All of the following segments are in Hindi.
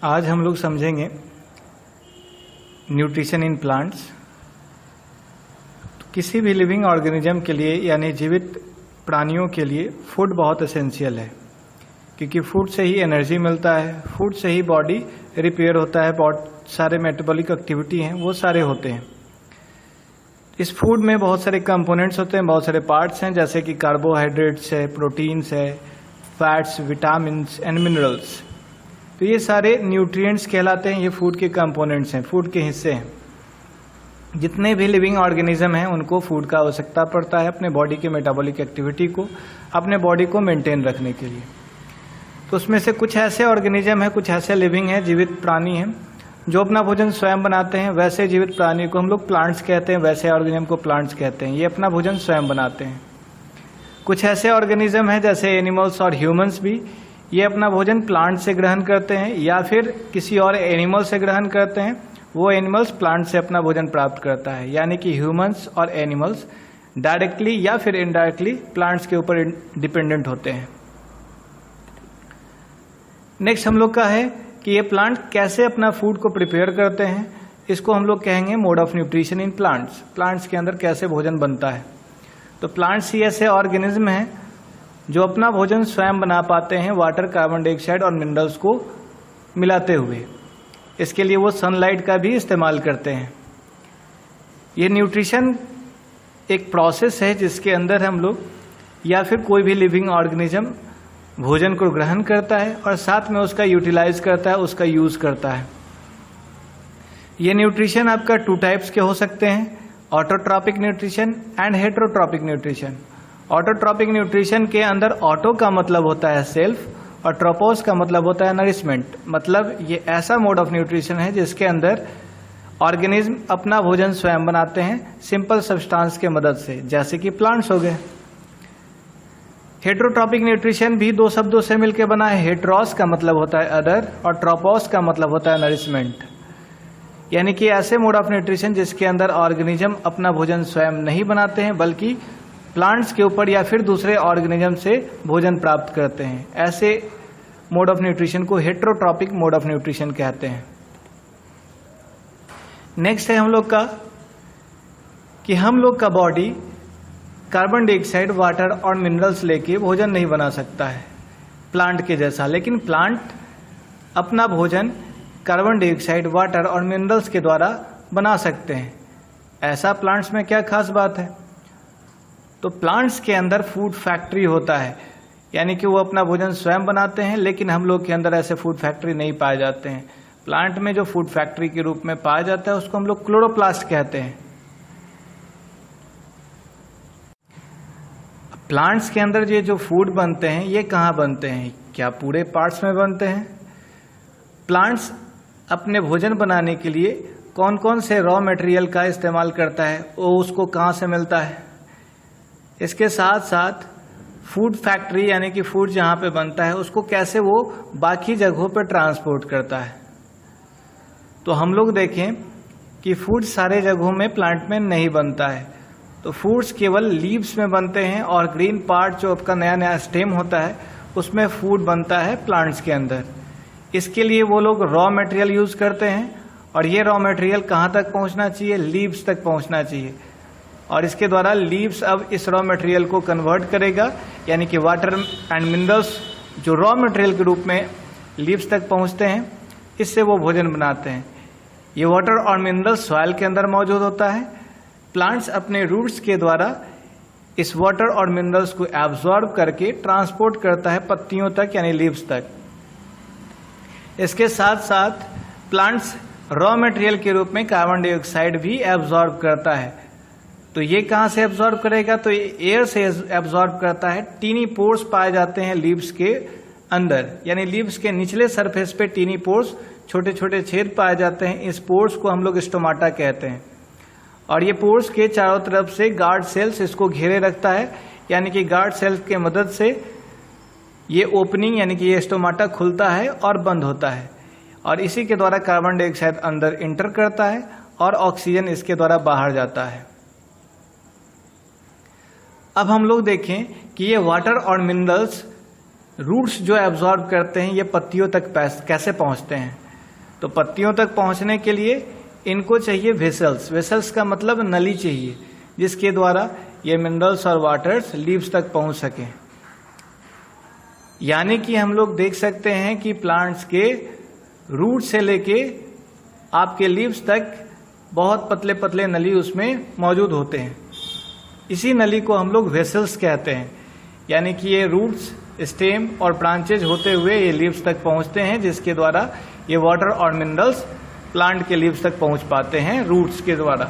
आज हम लोग समझेंगे न्यूट्रिशन इन प्लांट्स। किसी भी लिविंग ऑर्गेनिज्म के लिए यानी जीवित प्राणियों के लिए फूड बहुत एसेंशियल है, क्योंकि फूड से ही एनर्जी मिलता है, फूड से ही बॉडी रिपेयर होता है, बहुत सारे मेटाबॉलिक एक्टिविटी हैं वो सारे होते हैं। इस फूड में बहुत सारे कंपोनेंट्स होते हैं, बहुत सारे पार्ट्स हैं, जैसे कि कार्बोहाइड्रेट्स है, प्रोटीन्स है, फैट्स, विटामिन्स एंड मिनरल्स। तो ये सारे न्यूट्रिएंट्स कहलाते हैं, ये फूड के कंपोनेंट्स हैं, फूड के हिस्से हैं। जितने भी लिविंग ऑर्गेनिज्म हैं उनको फूड का आवश्यकता पड़ता है अपने बॉडी के मेटाबॉलिक एक्टिविटी को, अपने बॉडी को मेंटेन रखने के लिए। तो उसमें से कुछ ऐसे ऑर्गेनिज्म हैं, कुछ ऐसे लिविंग हैं, जीवित प्राणी हैं जो अपना भोजन स्वयं बनाते हैं। वैसे जीवित प्राणी को हम लोग प्लांट्स कहते हैं, वैसे ऑर्गेनिज्म को प्लांट्स कहते हैं। ये अपना भोजन स्वयं बनाते हैं। कुछ ऐसे ऑर्गेनिज्म हैं जैसे एनिमल्स और ह्यूमंस भी, ये अपना भोजन प्लांट से ग्रहण करते हैं या फिर किसी और एनिमल से ग्रहण करते हैं। वो एनिमल्स प्लांट से अपना भोजन प्राप्त करता है, यानी कि ह्यूमंस और एनिमल्स डायरेक्टली या फिर इनडायरेक्टली प्लांट्स के ऊपर डिपेंडेंट होते हैं। नेक्स्ट हम लोग का है कि ये प्लांट कैसे अपना फूड को प्रिपेयर करते हैं। इसको हम लोग कहेंगे mode of nutrition in plants. Plants के अंदर कैसे भोजन बनता है। तो प्लांट्स ही ऐसे ऑर्गेनिज्म हैं जो अपना भोजन स्वयं बना पाते हैं वाटर, कार्बन डाइऑक्साइड और मिनरल्स को मिलाते हुए। इसके लिए वो सनलाइट का भी इस्तेमाल करते हैं। ये न्यूट्रिशन एक प्रोसेस है जिसके अंदर हम लोग या फिर कोई भी लिविंग ऑर्गेनिज्म भोजन को ग्रहण करता है और साथ में उसका यूटिलाइज करता है, उसका यूज करता है। ये न्यूट्रिशन आपका 2 टाइप्स के हो सकते हैं, autotrophic nutrition and heterotrophic nutrition. Autotrophic nutrition के अंदर ऑटो का मतलब होता है सेल्फ और ट्रोपोस का मतलब होता है नरिशमेंट। मतलब ये ऐसा मोड ऑफ न्यूट्रिशन है जिसके अंदर ऑर्गेनिज्म अपना भोजन स्वयं बनाते हैं सिंपल सब्सटेंस के मदद से, जैसे कि प्लांट्स हो गए। हेटेरोट्रॉपिक न्यूट्रिशन भी 2 शब्दों से मिलकर बना है। हेटेरोस का मतलब होता है अदर और ट्रोपोस का मतलब होता है नरिशमेंट, यानी कि ऐसे मोड ऑफ न्यूट्रिशन जिसके अंदर ऑर्गेनिज्म अपना भोजन स्वयं नहीं बनाते हैं बल्कि प्लांट्स के ऊपर या फिर दूसरे ऑर्गेनिज्म से भोजन प्राप्त करते हैं। ऐसे मोड ऑफ न्यूट्रिशन को हेटेरोट्रॉपिक मोड ऑफ न्यूट्रिशन कहते हैं। नेक्स्ट है हम लोग का कि हम लोग का बॉडी कार्बन डाइऑक्साइड, वाटर और मिनरल्स लेके भोजन नहीं बना सकता है प्लांट के जैसा, लेकिन प्लांट अपना भोजन कार्बन डाइऑक्साइड, वाटर और मिनरल्स के द्वारा बना सकते हैं। ऐसा प्लांट्स में क्या खास बात है। तो प्लांट्स के अंदर फूड फैक्ट्री होता है, यानी कि वो अपना भोजन स्वयं बनाते हैं, लेकिन हम लोग के अंदर ऐसे फूड फैक्ट्री नहीं पाए जाते हैं। प्लांट में जो फूड फैक्ट्री के रूप में पाया जाता है उसको हम लोग क्लोरोप्लास्ट कहते हैं। प्लांट्स के अंदर ये जो फूड बनते हैं ये कहाँ बनते हैं, क्या पूरे पार्ट्स में बनते हैं। प्लांट्स अपने भोजन बनाने के लिए कौन कौन से रॉ मटेरियल का इस्तेमाल करता है, वो उसको कहाँ से मिलता है। इसके साथ साथ फूड फैक्ट्री यानी कि फूड जहाँ पे बनता है उसको कैसे वो बाकी जगहों पर ट्रांसपोर्ट करता है। तो हम लोग देखें कि फूड सारे जगहों में प्लांट में नहीं बनता है। तो फूड्स केवल लीव्स में बनते हैं और ग्रीन पार्ट जो आपका नया नया स्टेम होता है उसमें फूड बनता है प्लांट्स के अंदर। इसके लिए वो लोग रॉ मटेरियल यूज करते हैं और ये रॉ मटेरियल कहाँ तक पहुँचना चाहिए, लीव्स तक पहुँचना चाहिए। और इसके द्वारा लीव्स अब इस रॉ मटेरियल को कन्वर्ट करेगा, यानी कि वाटर एंड मिनरल्स जो रॉ मटेरियल के रूप में लीव्स तक पहुँचते हैं, इससे वो भोजन बनाते हैं। ये वाटर और मिनरल्स सॉइल के अंदर मौजूद होता है। प्लांट्स अपने रूट्स के द्वारा इस वाटर और मिनरल्स को एब्जॉर्ब करके ट्रांसपोर्ट करता है पत्तियों तक यानी लीव्स तक। इसके साथ साथ प्लांट्स रॉ मटेरियल के रूप में कार्बन डाइऑक्साइड भी एब्जॉर्ब करता है। तो ये कहाँ से एब्जॉर्ब करेगा, तो ये एयर से एब्जॉर्ब करता है। टीनी पोर्स पाए जाते हैं लीव्स के अंदर, यानी लीव्स के निचले सरफेस पे टीनी पोर्स, छोटे छोटे छेद पाए जाते हैं। इस पोर्स को हम लोग स्टोमाटा कहते हैं। और ये पोर्स के चारों तरफ से गार्ड सेल्स इसको घेरे रखता है, यानी कि गार्ड सेल्स के मदद से ये ओपनिंग यानी कि ये स्टोमाटा खुलता है और बंद होता है। और इसी के द्वारा कार्बन डाइऑक्साइड अंदर इंटर करता है और ऑक्सीजन इसके द्वारा बाहर जाता है। अब हम लोग देखें कि ये वाटर और मिनरल्स रूट्स जो एब्जॉर्ब करते हैं ये पत्तियों तक कैसे पहुंचते हैं। तो पत्तियों तक पहुंचने के लिए इनको चाहिए वेसल्स। वेसल्स का मतलब नली चाहिए, जिसके द्वारा ये मिनरल्स और वाटर्स लीव्स तक पहुंच सकें। यानी कि हम लोग देख सकते हैं कि प्लांट्स के रूट से लेके आपके लीव्स तक बहुत पतले पतले नली उसमें मौजूद होते हैं। इसी नली को हम लोग वेसल्स कहते हैं। यानी कि ये रूट्स, स्टेम और ब्रांचेज होते हुए ये लीव्स तक पहुंचते हैं, जिसके द्वारा ये वाटर और मिनरल्स प्लांट के लीव्स तक पहुंच पाते हैं रूट्स के द्वारा।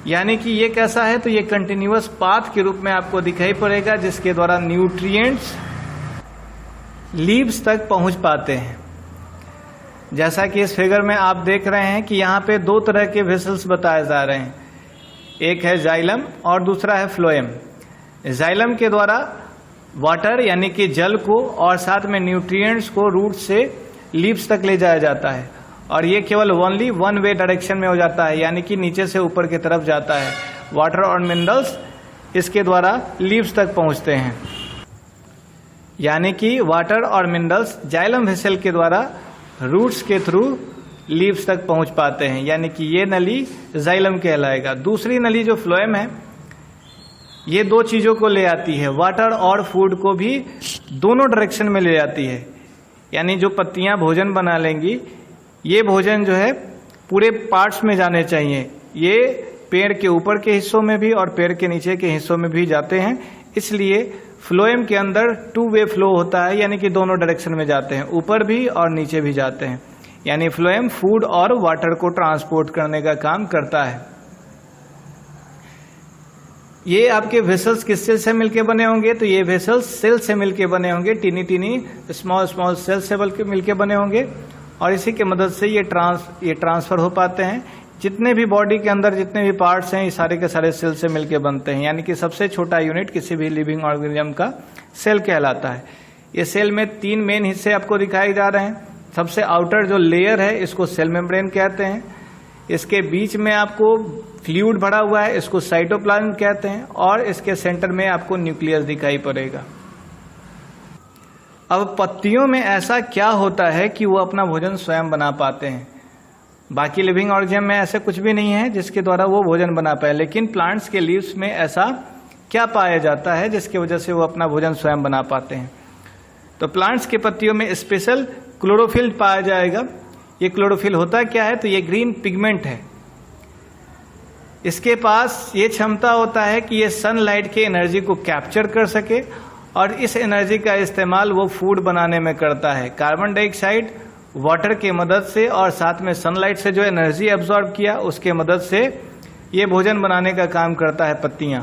यानी कि ये कैसा है, तो ये कंटिन्यूअस पाथ के रूप में आपको दिखाई पड़ेगा, जिसके द्वारा न्यूट्रिएंट्स लीव्स तक पहुंच पाते हैं। जैसा कि इस फिगर में आप देख रहे हैं कि यहाँ पे दो तरह के वेसल्स बताए जा रहे हैं, एक है जाइलम और दूसरा है फ्लोएम। जाइलम के द्वारा वाटर यानी कि जल को और साथ में न्यूट्रिएंट्स को रूट से लीव्स तक ले जाया जाता है, और ये केवल ओनली वन वे डायरेक्शन में हो जाता है, यानी कि नीचे से ऊपर की तरफ जाता है। वाटर और मिनरल्स इसके द्वारा लीव्स तक पहुंचते हैं। यानी कि वाटर और मिनरल्स जाइलम वेसल के द्वारा रूट्स के थ्रू लीव्स तक पहुंच पाते हैं, यानी कि ये नली जाइलम कहलाएगा। दूसरी नली जो फ्लोएम है, ये दो चीजों को ले आती है, वाटर और फूड को भी दोनों डायरेक्शन में ले जाती है। यानी जो पत्तियां भोजन बना लेंगी, ये भोजन जो है पूरे पार्ट्स में जाने चाहिए। ये पेड़ के ऊपर के हिस्सों में भी और पेड़ के नीचे के हिस्सों में भी जाते हैं, इसलिए फ्लोएम के अंदर टू वे फ्लो होता है, यानी कि दोनों डायरेक्शन में जाते हैं, ऊपर भी और नीचे भी जाते हैं। यानी फ्लोएम फूड और वाटर को ट्रांसपोर्ट करने का काम करता है। ये आपके वेसल्स किस सेल से मिलके बने होंगे, तो ये वेसल्स सेल से मिलके बने होंगे, tiny tiny small small cell से मिलके बने होंगे, और इसी की मदद से ये ट्रांसफर हो पाते हैं। जितने भी बॉडी के अंदर जितने भी पार्ट्स हैं, ये सारे के सारे सेल से मिलके बनते हैं। यानी कि सबसे छोटा यूनिट किसी भी लिविंग ऑर्गेनिज्म का सेल कहलाता है। ये सेल में तीन मेन हिस्से आपको दिखाए जा रहे हैं। सबसे आउटर जो लेयर है, इसको सेल मेम्ब्रेन कहते हैं। इसके बीच में आपको फ्लूइड भरा हुआ है, इसको साइटोप्लाज्म कहते हैं, और इसके सेंटर में आपको न्यूक्लियस दिखाई पड़ेगा। अब पत्तियों में ऐसा क्या होता है कि वो अपना भोजन स्वयं बना पाते हैं? बाकी लिविंग ऑर्गेनिज्म में ऐसे कुछ भी नहीं है जिसके द्वारा वो भोजन बना पाए, लेकिन प्लांट्स के लीव्स में ऐसा क्या पाया जाता है जिसकी वजह से वो अपना भोजन स्वयं बना पाते हैं? तो प्लांट्स के पत्तियों में स्पेशल क्लोरोफिल पाया जाएगा। ये क्लोरोफिल होता क्या है, तो ये ग्रीन पिगमेंट है। इसके पास ये क्षमता होता है कि ये सनलाइट की एनर्जी को कैप्चर कर सके, और इस एनर्जी का इस्तेमाल वो फूड बनाने में करता है। कार्बन डाइऑक्साइड वाटर के मदद से और साथ में सनलाइट से जो एनर्जी एब्जॉर्ब किया, उसके मदद से ये भोजन बनाने का काम करता है पत्तियां।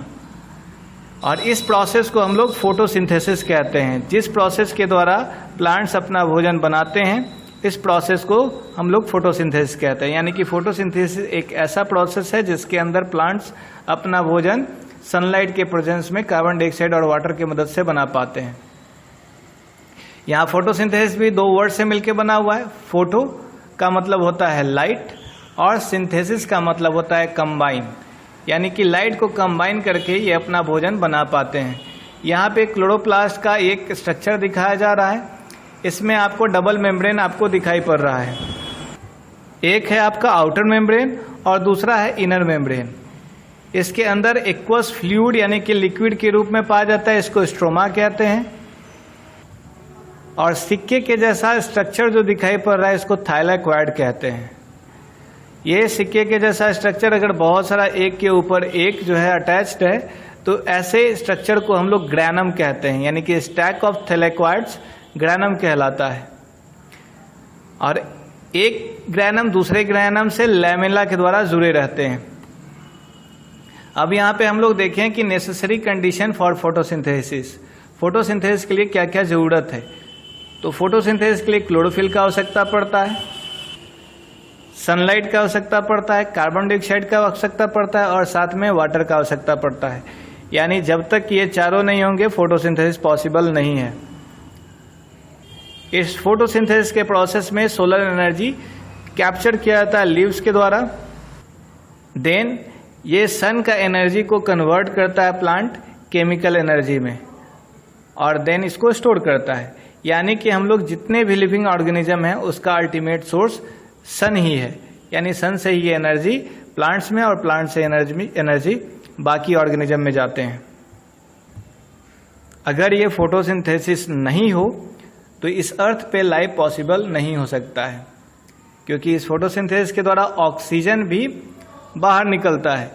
और इस प्रोसेस को हम लोग फोटोसिंथेसिस कहते हैं। जिस प्रोसेस के द्वारा प्लांट्स अपना भोजन बनाते हैं, इस प्रोसेस को हम लोग फोटोसिंथेसिस कहते हैं। यानी कि फोटोसिंथेसिस एक ऐसा प्रोसेस है जिसके अंदर प्लांट्स अपना भोजन सनलाइट के प्रेजेंस में कार्बन डाइऑक्साइड और वाटर की मदद से बना पाते हैं। यहाँ फोटोसिंथेसिस भी दो वर्ड से मिलकर बना हुआ है। फोटो का मतलब होता है लाइट, और सिंथेसिस का मतलब होता है कंबाइन। यानी कि लाइट को कंबाइन करके ये अपना भोजन बना पाते हैं। यहाँ पे क्लोरोप्लास्ट का एक स्ट्रक्चर दिखाया जा रहा है। इसमें आपको डबल मेम्ब्रेन आपको दिखाई पड़ रहा है। एक है आपका आउटर मेम्ब्रेन और दूसरा है इनर मेम्ब्रेन। इसके अंदर एक्वस फ्लूइड यानी कि लिक्विड के रूप में पाया जाता है, इसको स्ट्रोमा कहते हैं। और सिक्के के जैसा स्ट्रक्चर जो दिखाई पड़ रहा है, इसको थाइलाक्वाइड कहते हैं। ये सिक्के के जैसा स्ट्रक्चर अगर बहुत सारा एक के ऊपर एक जो है अटैच्ड है, तो ऐसे स्ट्रक्चर को हम लोग ग्रैनम कहते हैं। यानी कि स्टैक ऑफ थाइलाक्वाइड्स ग्रैनम कहलाता है। और एक ग्रैनम दूसरे ग्रैनम से लैमेला के द्वारा जुड़े रहते हैं। अब यहाँ पे हम लोग देखें कि necessary condition for photosynthesis. Photosynthesis के लिए क्या क्या जरूरत है, तो फोटोसिंथेसिस के लिए क्लोरोफिल का आवश्यकता पड़ता है, सनलाइट का आवश्यकता पड़ता है, कार्बन डाइऑक्साइड का आवश्यकता पड़ता है, और साथ में वाटर का आवश्यकता पड़ता है। यानी जब तक ये चारों नहीं होंगे फोटोसिंथेसिस पॉसिबल नहीं है। इस फोटोसिंथेसिस के प्रोसेस में सोलर एनर्जी कैप्चर किया जाता है लीव्स के द्वारा। देन ये सन का एनर्जी को कन्वर्ट करता है प्लांट केमिकल एनर्जी में, और देन इसको स्टोर करता है। यानी कि हम लोग जितने भी लिविंग ऑर्गेनिज्म हैं उसका अल्टीमेट सोर्स सन ही है, यानी सन से ही ये एनर्जी प्लांट्स में और प्लांट से एनर्जी बाकी ऑर्गेनिज्म में जाते हैं। अगर ये फोटोसिंथेसिस नहीं हो तो इस अर्थ पे लाइफ पॉसिबल नहीं हो सकता है, क्योंकि इस फोटोसिंथेसिस के द्वारा ऑक्सीजन भी बाहर निकलता है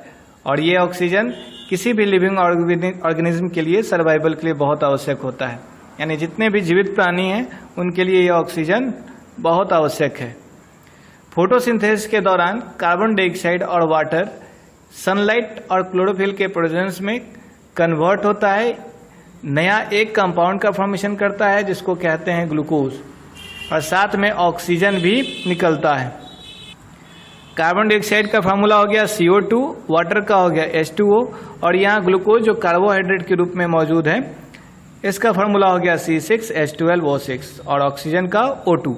और ये ऑक्सीजन किसी भी लिविंग ऑर्गेनिज्म के लिए सर्वाइवल के लिए बहुत आवश्यक होता है। यानी जितने भी जीवित प्राणी हैं उनके लिए यह ऑक्सीजन बहुत आवश्यक है। फोटोसिंथेसिस के दौरान कार्बन डाइऑक्साइड और वाटर सनलाइट और क्लोरोफिल के प्रेजेंस में कन्वर्ट होता है, नया एक कंपाउंड का फॉर्मेशन करता है जिसको कहते हैं ग्लूकोज, और साथ में ऑक्सीजन भी निकलता है। कार्बन डाइऑक्साइड का फार्मूला हो गया CO2, वाटर का हो गया H2O, और यहाँ ग्लूकोज जो कार्बोहाइड्रेट के रूप में मौजूद है इसका फार्मूला हो गया C6H12O6 और ऑक्सीजन का O2।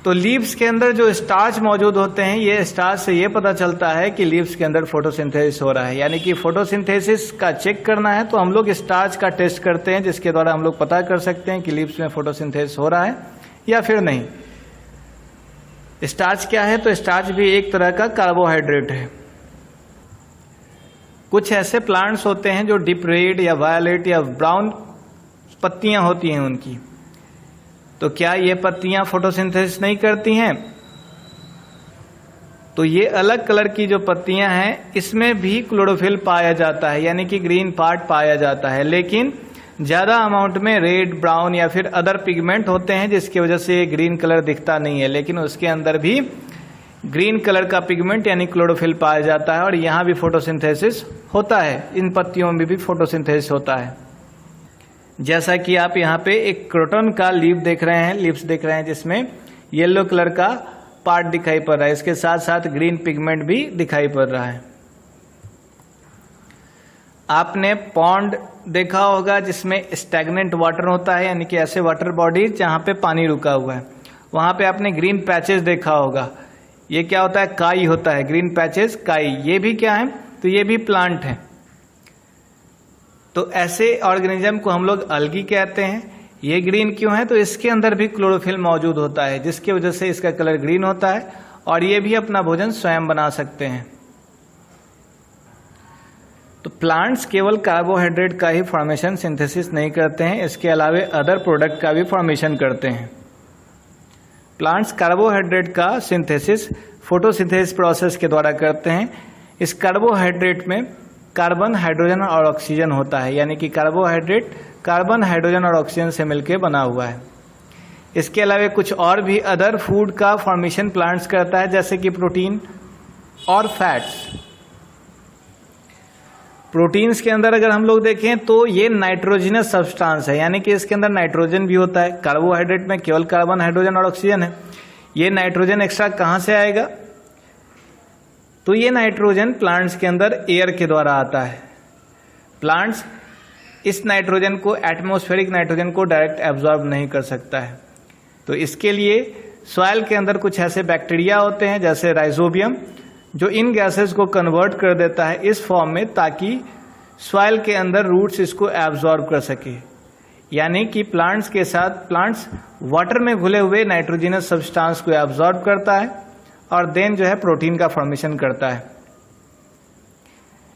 तो लीव्स के अंदर जो स्टार्च मौजूद होते हैं, ये स्टार्च से ये पता चलता है कि लीव्स के अंदर फोटोसिंथेसिस हो रहा है। यानी कि फोटोसिंथेसिस का चेक करना है तो हम लोग स्टार्च का टेस्ट करते हैं, जिसके द्वारा हम लोग पता कर सकते हैं कि लीव्स में फोटोसिंथेसिस हो रहा है या फिर नहीं। स्टार्च क्या है? तो स्टार्च भी एक तरह का कार्बोहाइड्रेट है। कुछ ऐसे प्लांट्स होते हैं जो डीप रेड या वायलेट या ब्राउन पत्तियां होती हैं उनकी, तो क्या ये पत्तियां फोटोसिंथेसिस नहीं करती हैं? तो ये अलग कलर की जो पत्तियां हैं इसमें भी क्लोरोफिल पाया जाता है, यानी कि ग्रीन पार्ट पाया जाता है, लेकिन ज्यादा अमाउंट में रेड, ब्राउन या फिर अदर पिगमेंट होते हैं जिसकी वजह से ये ग्रीन कलर दिखता नहीं है, लेकिन उसके अंदर भी ग्रीन कलर का पिगमेंट यानी क्लोरोफिल पाया जाता है और यहाँ भी फोटोसिंथेसिस होता है। इन पत्तियों में भी फोटोसिंथेसिस होता है। जैसा कि आप यहाँ पे एक क्रोटन का लीव्स देख रहे हैं जिसमें येलो कलर का पार्ट दिखाई पड़ रहा है, इसके साथ साथ ग्रीन पिगमेंट भी दिखाई पड़ रहा है। आपने पॉन्ड देखा होगा जिसमें स्टैग्नेंट वाटर होता है, यानी कि ऐसे वाटर बॉडीज जहाँ पे पानी रुका हुआ है, वहां पे आपने ग्रीन पैचेस देखा होगा। ये क्या होता है? काई होता है, ग्रीन पैचेस काई। ये भी क्या है? तो ये भी प्लांट है। तो ऐसे ऑर्गेनिज्म को हम लोग अलगी कहते हैं। ये ग्रीन क्यों है? तो इसके अंदर भी क्लोरोफिल मौजूद होता है जिसकी वजह से इसका कलर ग्रीन होता है और ये भी अपना भोजन स्वयं बना सकते हैं। तो प्लांट्स केवल कार्बोहाइड्रेट का ही फॉर्मेशन सिंथेसिस नहीं करते हैं, इसके अलावे अदर प्रोडक्ट का भी फॉर्मेशन करते हैं। प्लांट्स कार्बोहाइड्रेट का सिंथेसिस फोटोसिंथेसिस प्रोसेस के द्वारा करते हैं। इस कार्बोहाइड्रेट में कार्बन, हाइड्रोजन और ऑक्सीजन होता है, यानी कि कार्बोहाइड्रेट कार्बन, हाइड्रोजन और ऑक्सीजन से मिलकर बना हुआ है। इसके अलावा कुछ और भी अदर फूड का फॉर्मेशन प्लांट्स करता है, जैसे कि प्रोटीन और फैट्स। प्रोटीन्स के अंदर अगर हम लोग देखें तो ये नाइट्रोजनस सब्सटेंस है, यानी कि इसके अंदर नाइट्रोजन भी होता है। कार्बोहाइड्रेट में केवल कार्बन, हाइड्रोजन और ऑक्सीजन है। ये नाइट्रोजन एक्स्ट्रा कहां से आएगा? तो ये नाइट्रोजन प्लांट्स के अंदर एयर के द्वारा आता है। प्लांट्स इस नाइट्रोजन को, एटमॉस्फेरिक नाइट्रोजन को डायरेक्ट एब्जॉर्ब नहीं कर सकता है, तो इसके लिए सॉइल के अंदर कुछ ऐसे बैक्टीरिया होते हैं जैसे राइजोबियम, जो इन गैसेस को कन्वर्ट कर देता है इस फॉर्म में ताकि सॉइल के अंदर रूट्स इसको एब्जॉर्ब कर सके। यानी कि प्लांट्स के साथ प्लांट्स वाटर में घुले हुए नाइट्रोजनस सब्सटेंस को एब्जॉर्ब करता है और देन जो है प्रोटीन का फॉर्मेशन करता है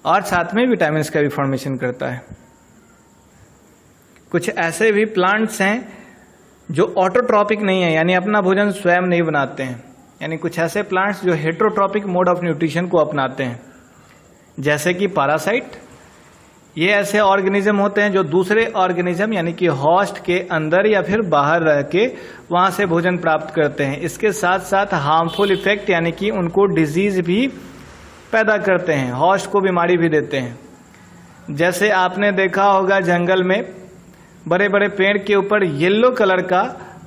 और साथ में विटामिन का भी फॉर्मेशन करता है। कुछ ऐसे भी प्लांट्स हैं जो ऑटोट्रॉपिक नहीं है, यानी अपना भोजन स्वयं नहीं बनाते हैं। यानी कुछ ऐसे प्लांट्स जो हेटेरोट्रॉपिक मोड ऑफ न्यूट्रिशन को अपनाते हैं, जैसे कि पैरासाइट। ये ऐसे ऑर्गेनिज्म होते हैं जो दूसरे ऑर्गेनिज्म यानी कि होस्ट के अंदर या फिर बाहर रह के वहां से भोजन प्राप्त करते हैं। इसके साथ साथ हार्मफुल इफेक्ट यानी कि उनको डिजीज भी पैदा करते हैं, होस्ट को बीमारी भी देते हैं। जैसे आपने देखा होगा जंगल में बड़े बड़े पेड़ के ऊपर येलो कलर का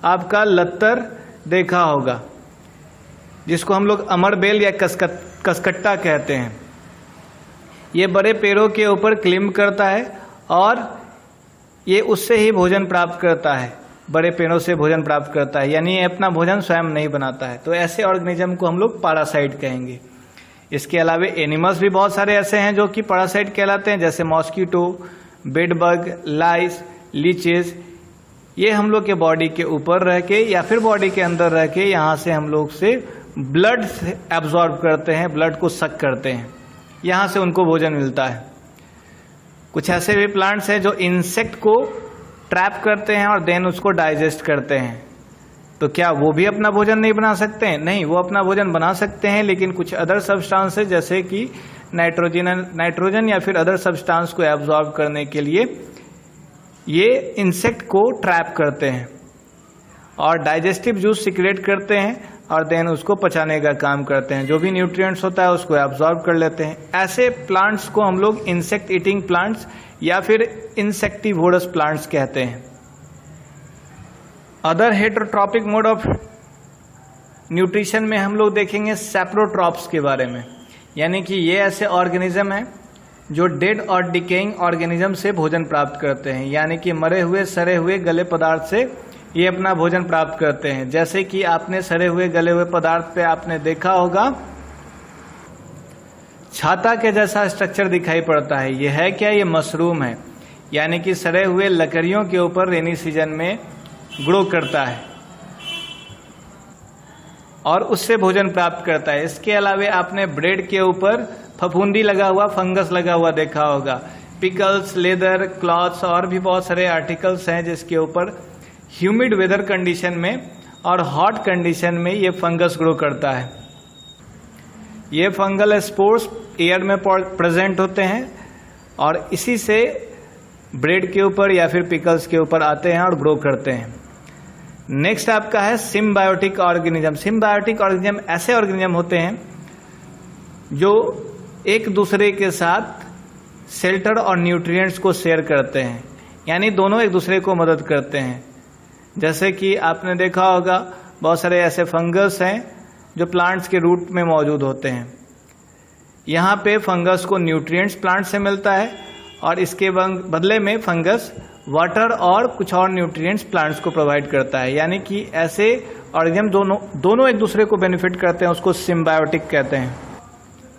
आपका लत्तर देखा होगा, जिसको हम लोग अमरबेल या कसकट्टा कहते हैं। ये बड़े पेड़ों के ऊपर क्लिम्ब करता है और ये उससे ही भोजन प्राप्त करता है, बड़े पेड़ों से भोजन प्राप्त करता है, यानी ये अपना भोजन स्वयं नहीं बनाता है। तो ऐसे ऑर्गेनिज्म को हम लोग पैरासाइट कहेंगे। इसके अलावा एनिमल्स भी बहुत सारे ऐसे हैं जो कि पैरासाइट कहलाते हैं, जैसे मॉस्किटो, बेड बग, लाइस, लीचेस। ये हम लोग के बॉडी के ऊपर रह के या फिर बॉडी के अंदर रह के यहाँ से हम लोग से ब्लड एब्जॉर्ब करते हैं, ब्लड को सक करते हैं, यहाँ से उनको भोजन मिलता है। कुछ ऐसे भी प्लांट्स हैं जो इंसेक्ट को ट्रैप करते हैं और देन उसको डाइजेस्ट करते हैं। तो क्या वो भी अपना भोजन नहीं बना सकते हैं? नहीं, वो अपना भोजन बना सकते हैं, लेकिन कुछ अदर सब्सटेंसेस जैसे कि नाइट्रोजन या फिर अदर सब्सटेंस को एब्जॉर्ब करने के लिए ये इंसेक्ट को ट्रैप करते हैं और डाइजेस्टिव जूस सिक्रेट करते हैं और देन उसको पचाने का काम करते हैं। जो भी न्यूट्रिएंट्स होता है उसको एब्जॉर्ब कर लेते हैं। ऐसे प्लांट्स को हम लोग इंसेक्ट ईटिंग प्लांट्स या फिर इंसेक्टिवोरस प्लांट्स कहते हैं। Other heterotrophic mode of nutrition में हम लोग देखेंगे सैप्रोट्रॉप्स के बारे में, यानी कि ये ऐसे ऑर्गेनिज्म हैं जो डेड और डिकेइंग ऑर्गेनिज्म से भोजन प्राप्त करते हैं, यानी कि मरे हुए सड़े हुए गले पदार्थ से ये अपना भोजन प्राप्त करते हैं। जैसे कि आपने सड़े हुए गले हुए पदार्थ पे आपने देखा होगा छाता के जैसा स्ट्रक्चर दिखाई पड़ता है। ये है क्या? ये मशरूम है, यानी कि सड़े हुए लकड़ियों के ऊपर रेनी सीजन में ग्रो करता है और उससे भोजन प्राप्त करता है। इसके अलावा आपने ब्रेड के ऊपर फफूंदी लगा हुआ, फंगस लगा हुआ देखा होगा। पिकल्स, लेदर, क्लॉथ्स और भी बहुत सारे आर्टिकल्स हैं जिसके ऊपर ह्यूमिड वेदर कंडीशन में और हॉट कंडीशन में ये फंगस ग्रो करता है। ये फंगल स्पोर्स एयर में प्रेजेंट होते हैं और इसी से ब्रेड के ऊपर या फिर पिकल्स के ऊपर आते हैं और ग्रो करते हैं। नेक्स्ट आपका है सिम्बायोटिक ऑर्गेनिज्म। सिम्बायोटिक ऑर्गेनिज्म ऐसे ऑर्गेनिज्म होते हैं जो एक दूसरे के साथ शेल्टर और न्यूट्रिएंट्स को शेयर करते हैं, यानी दोनों एक दूसरे को मदद करते हैं। जैसे कि आपने देखा होगा बहुत सारे ऐसे फंगस हैं जो प्लांट्स के रूट में मौजूद होते हैं। यहाँ पे फंगस को न्यूट्रिएंट्स प्लांट से मिलता है और इसके बदले में फंगस वाटर और कुछ और न्यूट्रिएंट्स प्लांट्स को प्रोवाइड करता है, यानी कि ऐसे ऑर्गेनिज्म दोनों एक दूसरे को बेनिफिट करते हैं, उसको सिम्बायोटिक कहते हैं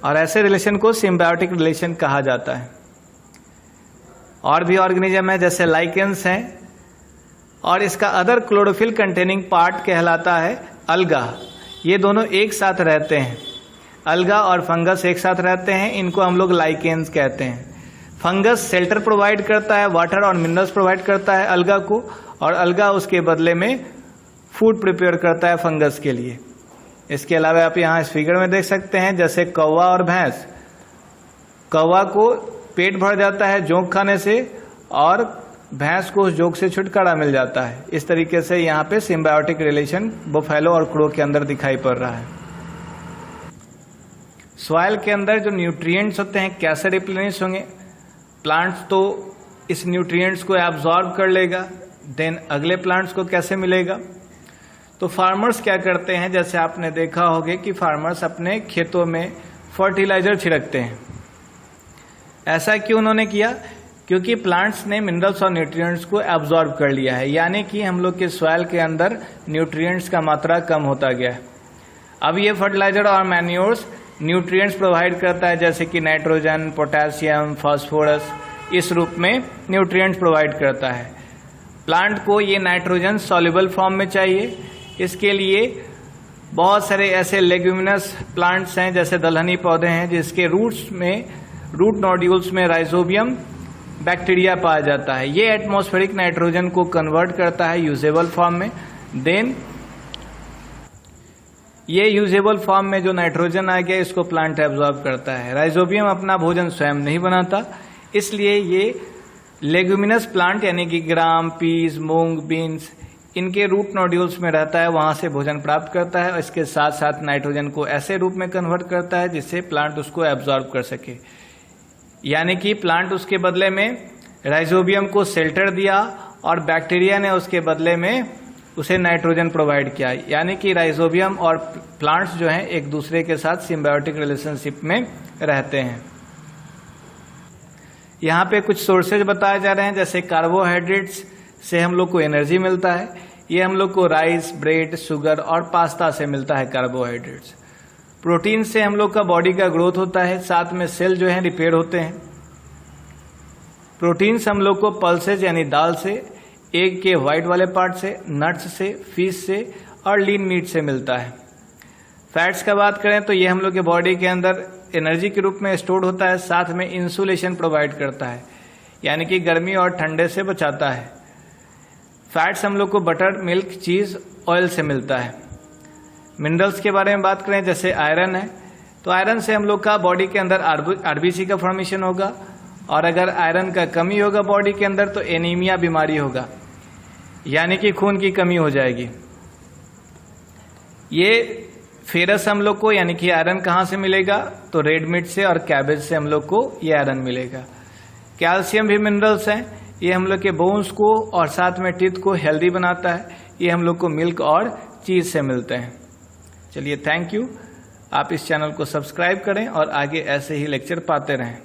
और ऐसे रिलेशन को सिम्बायोटिक रिलेशन कहा जाता है। और भी ऑर्गेनिज्म है जैसे लाइकेंस हैं और इसका अदर क्लोरोफिल कंटेनिंग पार्ट कहलाता है अलगा। ये दोनों एक साथ रहते हैं, अलगा और फंगस एक साथ रहते हैं, इनको हम लोग लाइकेंस कहते हैं। फंगस शेल्टर प्रोवाइड करता है, वाटर और मिनरल्स प्रोवाइड करता है अलगा को, और अलगा उसके बदले में फूड प्रिपेयर करता है फंगस के लिए। इसके अलावा आप यहाँ इस फिगर में देख सकते हैं जैसे कौवा और भैंस। कौवा को पेट भर जाता है जोंक खाने से और भैंस को उस जोंक से छुटकारा मिल जाता है। इस तरीके से यहाँ पे सिम्बायोटिक रिलेशन बफेलो और क्रो के अंदर दिखाई पड़ रहा है। सॉइल के अंदर जो न्यूट्रिएंट्स होते हैं कैसे रिप्लेनिश होंगे? प्लांट्स तो इस न्यूट्रिएंट्स को एब्जॉर्ब कर लेगा, देन अगले प्लांट्स को कैसे मिलेगा? तो फार्मर्स क्या करते हैं, जैसे आपने देखा होगा कि फार्मर्स अपने खेतों में फर्टिलाइजर छिड़कते हैं। ऐसा क्यों उन्होंने किया? क्योंकि प्लांट्स ने मिनरल्स और न्यूट्रिएंट्स को एब्जॉर्ब कर लिया है, यानी कि हम लोग के सॉइल के अंदर न्यूट्रिएंट्स का मात्रा कम होता गया है। अब ये फर्टिलाइजर और मैन्योर्स न्यूट्रिएंट्स प्रोवाइड करता है, जैसे कि नाइट्रोजन, पोटेशियम, फास्फोरस, इस रूप में न्यूट्रिएंट्स प्रोवाइड करता है। प्लांट को ये नाइट्रोजन सॉल्युबल फॉर्म में चाहिए, इसके लिए बहुत सारे ऐसे लेग्यूमिनस प्लांट्स हैं जैसे दलहनी पौधे हैं जिसके रूट नोड्यूल्स में राइजोबियम बैक्टीरिया पाया जाता है। ये एटमॉस्फेरिक नाइट्रोजन को कन्वर्ट करता है यूजेबल फॉर्म में। देन ये यूजेबल फॉर्म में जो नाइट्रोजन आ गया इसको प्लांट एब्जॉर्ब करता है। राइजोबियम अपना भोजन स्वयं नहीं बनाता, इसलिए ये लेग्यूमिनस प्लांट यानी कि ग्राम, पीस, मूंग, बीन्स, इनके रूट नोड्यूल्स में रहता है, वहां से भोजन प्राप्त करता है और इसके साथ साथ नाइट्रोजन को ऐसे रूप में कन्वर्ट करता है जिससे प्लांट उसको एब्जॉर्ब कर सके। यानी कि प्लांट उसके बदले में राइजोबियम को शेल्टर दिया और बैक्टीरिया ने उसके बदले में उसे नाइट्रोजन प्रोवाइड किया। यानी कि राइजोबियम और प्लांट्स जो हैं एक दूसरे के साथ सिम्बायोटिक रिलेशनशिप में रहते हैं। यहाँ पे कुछ सोर्सेज बताए जा रहे हैं, जैसे कार्बोहाइड्रेट्स से हम लोग को एनर्जी मिलता है। ये हम लोग को राइस, ब्रेड, शुगर और पास्ता से मिलता है कार्बोहाइड्रेट्स। प्रोटीन से हम लोग का बॉडी का ग्रोथ होता है, साथ में सेल जो है रिपेयर होते हैं। प्रोटीन्स हम लोग को पल्सेज यानी दाल से, एग के वाइट वाले पार्ट से, नट्स से, फिश से और लीन मीट से मिलता है। फैट्स का बात करें तो ये हम लोग के बॉडी के अंदर एनर्जी के रूप में स्टोर होता है, साथ में इंसुलेशन प्रोवाइड करता है, यानी कि गर्मी और ठंडे से बचाता है। फैट्स हम लोग को बटर, मिल्क, चीज़, ऑयल से मिलता है। मिनरल्स के बारे में बात करें जैसे आयरन है, तो आयरन से हम लोग का बॉडी के अंदर आरबीसी का फॉर्मेशन होगा, और अगर आयरन का कमी होगा बॉडी के अंदर तो एनीमिया बीमारी होगा, यानी कि खून की कमी हो जाएगी। ये फेरस हम लोग को यानी कि आयरन कहाँ से मिलेगा, तो रेड मीट से और कैबेज से हम लोग को ये आयरन मिलेगा। कैल्शियम भी मिनरल्स हैं, ये हम लोग के बोन्स को और साथ में टीथ को हेल्दी बनाता है, ये हम लोग को मिल्क और चीज़ से मिलते हैं। चलिए, थैंक यू। आप इस चैनल को सब्सक्राइब करें और आगे ऐसे ही लेक्चर पाते रहें।